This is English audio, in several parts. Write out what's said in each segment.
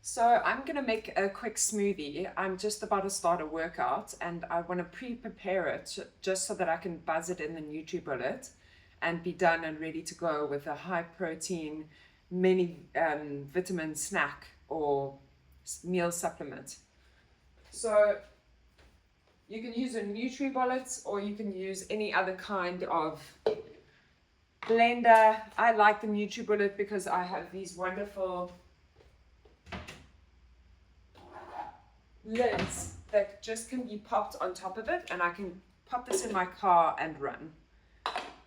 So I'm going to make a quick smoothie. I'm just about to start a workout and I want to pre-prepare it just so that I can buzz it in the NutriBullet and be done and ready to go with a high protein mini vitamin snack or meal supplement. So you can use a NutriBullet or you can use any other kind of blender. I like the NutriBullet because I have these wonderful lids that just can be popped on top of it, and I can pop this in my car and run.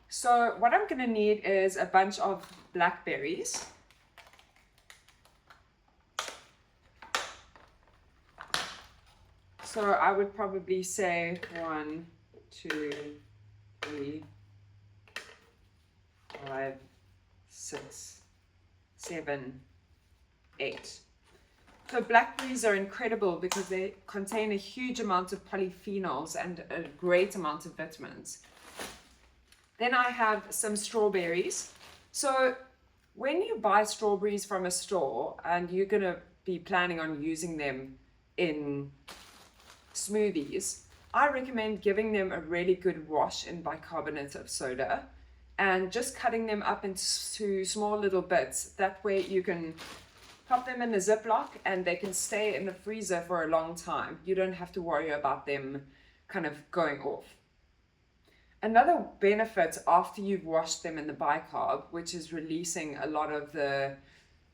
So what I'm going to need is a bunch of blackberries. So I would probably say 1, 2, 3, 5, 6, 7, 8. So blackberries are incredible because they contain a huge amount of polyphenols and a great amount of vitamins. Then I have some strawberries. So when you buy strawberries from a store and you're going to be planning on using them in smoothies, I recommend giving them a really good wash in bicarbonate of soda and just cutting them up into small little bits. That way you can pop them in a Ziploc and they can stay in the freezer for a long time. You don't have to worry about them kind of going off. Another benefit after you've washed them in the bicarb, which is releasing a lot of the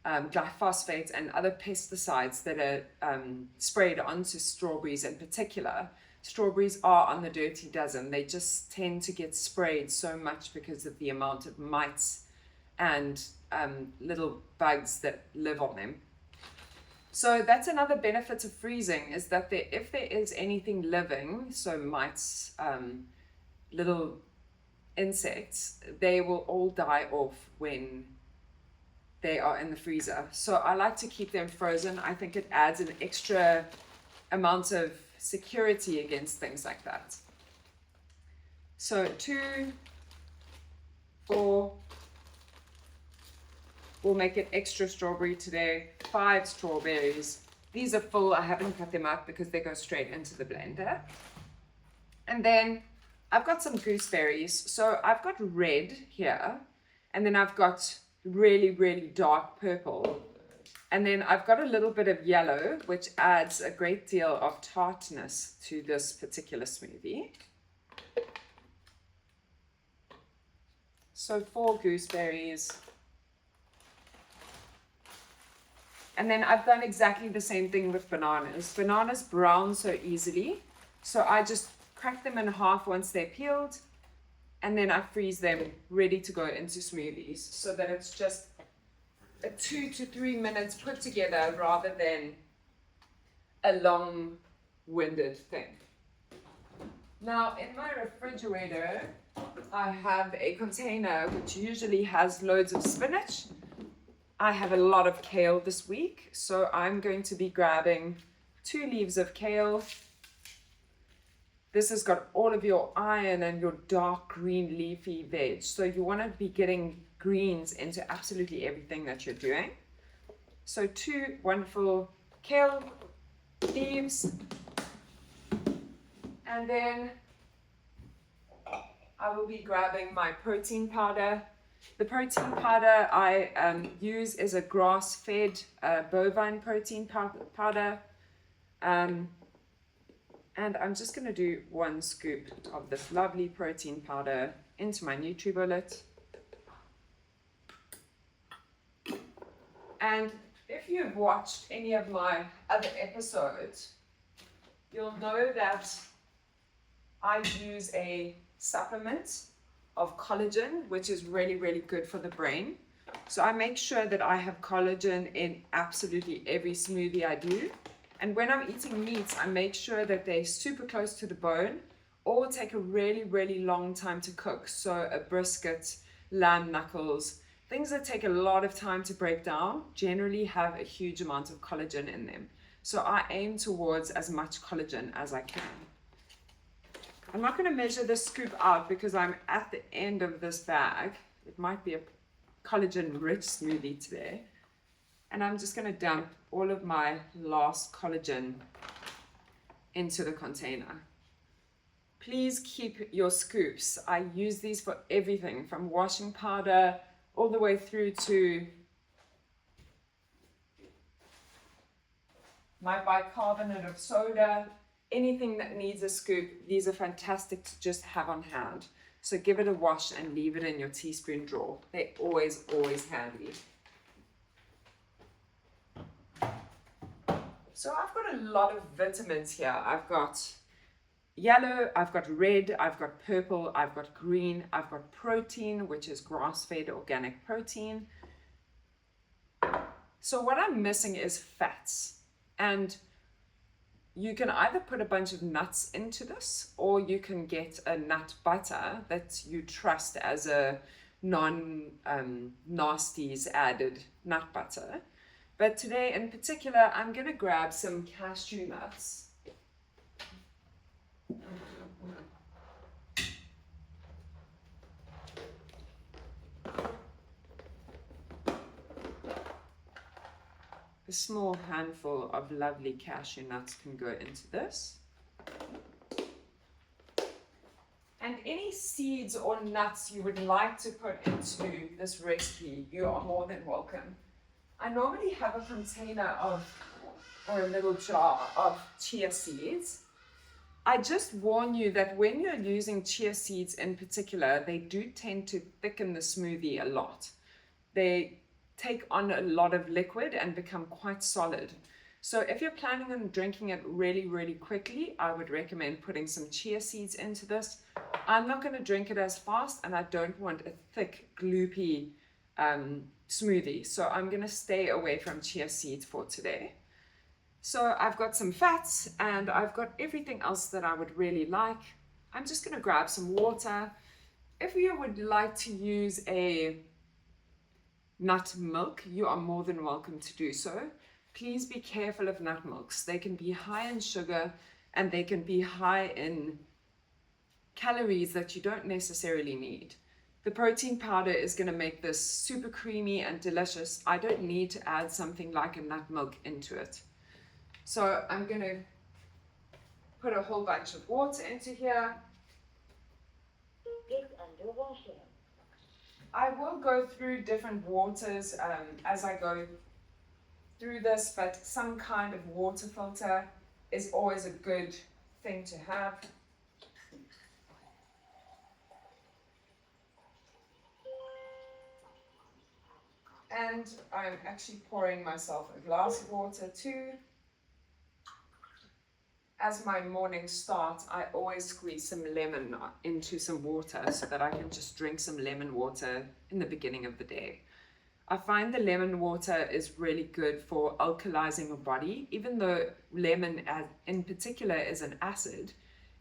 glyphosates and other pesticides that are sprayed onto strawberries in particular. Strawberries are on the dirty dozen. They just tend to get sprayed so much because of the amount of mites and little bugs that live on them. So that's another benefit of freezing, is that if there is anything living, so mites, little insects, they will all die off when they are in the freezer. So I like to keep them frozen. I think it adds an extra amount of security against things like that. So 2, 4, we'll make it extra strawberry today. 5 strawberries. These are full. I haven't cut them up because they go straight into the blender. And then I've got some gooseberries. So I've got red here, and then I've got really, really dark purple. And then I've got a little bit of yellow, which adds a great deal of tartness to this particular smoothie. So 4 gooseberries. And then I've done exactly the same thing with bananas. Bananas brown so easily. So I just crack them in half once they're peeled. And then I freeze them ready to go into smoothies. So that it's just a 2 to 3 minutes put together rather than a long-winded thing. Now in my refrigerator, I have a container which usually has loads of spinach. I have a lot of kale this week, so I'm going to be grabbing 2 leaves of kale. This has got all of your iron and your dark green leafy veg. So you want to be getting greens into absolutely everything that you're doing. So 2 wonderful kale leaves. And then I will be grabbing my protein powder. The protein powder I use is a grass-fed bovine protein powder. And I'm just going to do 1 scoop of this lovely protein powder into my NutriBullet. And if you've watched any of my other episodes, you'll know that I use a supplement of collagen, which is really, really good for the brain. So I make sure that I have collagen in absolutely every smoothie I do. And when I'm eating meats, I make sure that they're super close to the bone or take a really, really long time to cook. So a brisket, lamb knuckles, things that take a lot of time to break down generally have a huge amount of collagen in them. So I aim towards as much collagen as I can. I'm not going to measure this scoop out because I'm at the end of this bag. It might be a collagen rich smoothie today. And I'm just going to dump all of my last collagen into the container. Please keep your scoops. I use these for everything from washing powder all the way through to my bicarbonate of soda. Anything that needs a scoop, these are fantastic to just have on hand. So give it a wash and leave it in your teaspoon drawer. They're always, always handy. So I've got a lot of vitamins here. I've got yellow, I've got red, I've got purple, I've got green, I've got protein, which is grass-fed organic protein. So what I'm missing is fats. And you can either put a bunch of nuts into this, or you can get a nut butter that you trust as a non-nasties added nut butter. But today in particular, I'm going to grab some cashew nuts. A small handful of lovely cashew nuts can go into this. And any seeds or nuts you would like to put into this recipe, you are more than welcome. I normally have a container or a little jar of chia seeds. I just warn you that when you're using chia seeds in particular, they do tend to thicken the smoothie a lot. They take on a lot of liquid and become quite solid. So if you're planning on drinking it really, really quickly, I would recommend putting some chia seeds into this. I'm not going to drink it as fast, and I don't want a thick, gloopy smoothie. So I'm going to stay away from chia seeds for today. So I've got some fats and I've got everything else that I would really like. I'm just going to grab some water. If you would like to use a nut milk, you are more than welcome to do so. Please be careful of nut milks. They can be high in sugar and they can be high in calories that you don't necessarily need. The protein powder is going to make this super creamy and delicious. I don't need to add something like a nut milk into it. So I'm going to put a whole bunch of water into here. Is under washing. I will go through different waters as I go through this, but some kind of water filter is always a good thing to have. And I'm actually pouring myself a glass of water too. As my morning starts, I always squeeze some lemon into some water so that I can just drink some lemon water in the beginning of the day. I find the lemon water is really good for alkalizing your body. Even though lemon in particular is an acid,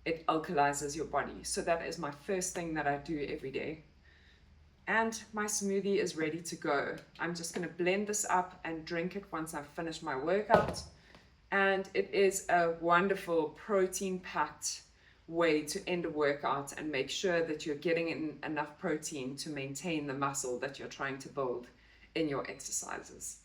it alkalizes your body. So that is my first thing that I do every day. And my smoothie is ready to go. I'm just going to blend this up and drink it once I've finished my workout. And it is a wonderful protein-packed way to end a workout and make sure that you're getting in enough protein to maintain the muscle that you're trying to build in your exercises.